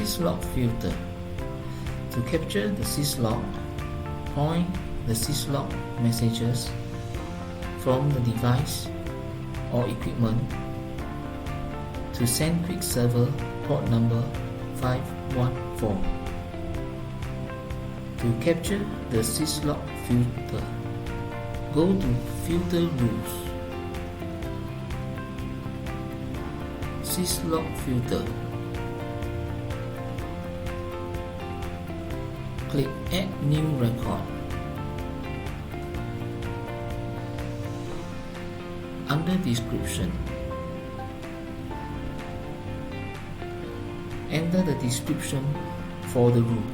Syslog Filter. To capture the Syslog, point the Syslog messages from the device or equipment to SendQuick server port number 514. To capture the Syslog filter, go to Filter Rules, Syslog Filter. Click Add New Record. Under Description, enter the description for the rule.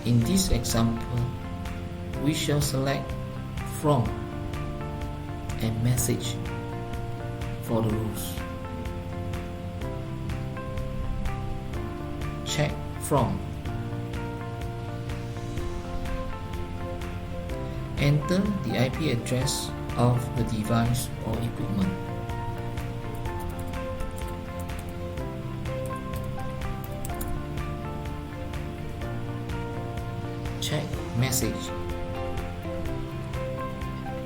In this example, we shall select From and Message for the rules. Check From. Enter the IP address of the device or equipment. Check Message.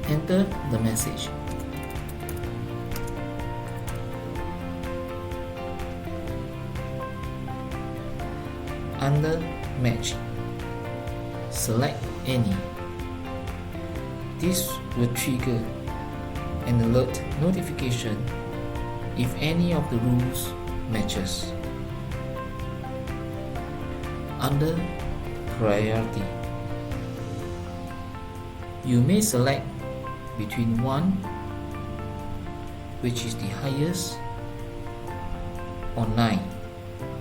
Enter the message. Under Match, select any. This will trigger an alert notification if any of the rules matches. Under Priority, you may select between 1, which is the highest, or 9,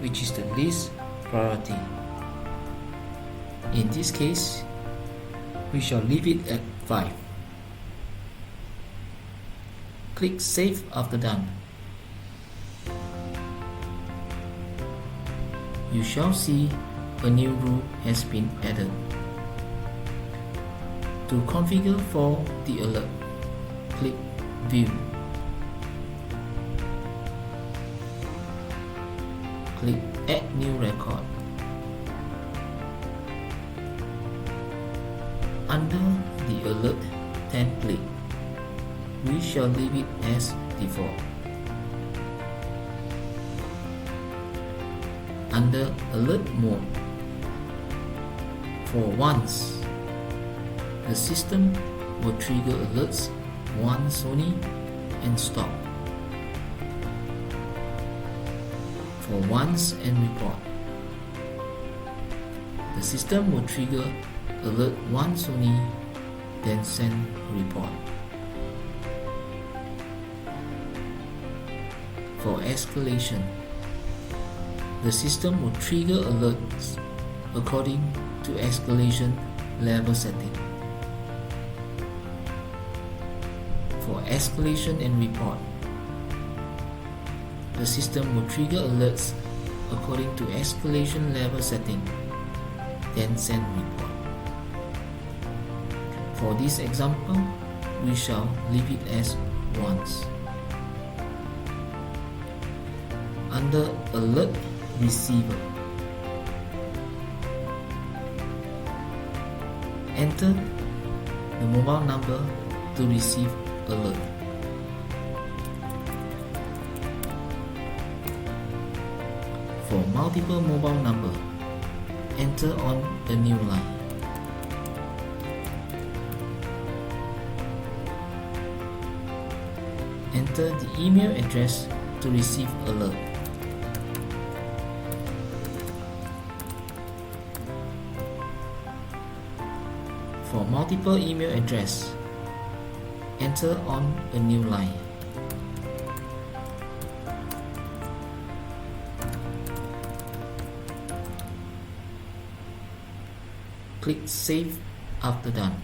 which is the least priority. In this case, we shall leave it at 5. Click Save after done. You shall see a new rule has been added. To configure for the alert, click View. Click Add New Record. Under the alert template, we shall leave it as default. Under Alert Mode, for once, the system will trigger alerts once only and stop. For once and report, the system will trigger alert once only, then send report. For escalation, the system will trigger alerts according to escalation level setting. For escalation and report, the system will trigger alerts according to escalation level setting, then send report. For this example, we shall leave it as once. Under Alert Receiver, enter the mobile number to receive alert. For multiple mobile number, enter on a new line. Enter the email address to receive alert. For multiple email address, enter on a new line. Click Save after done.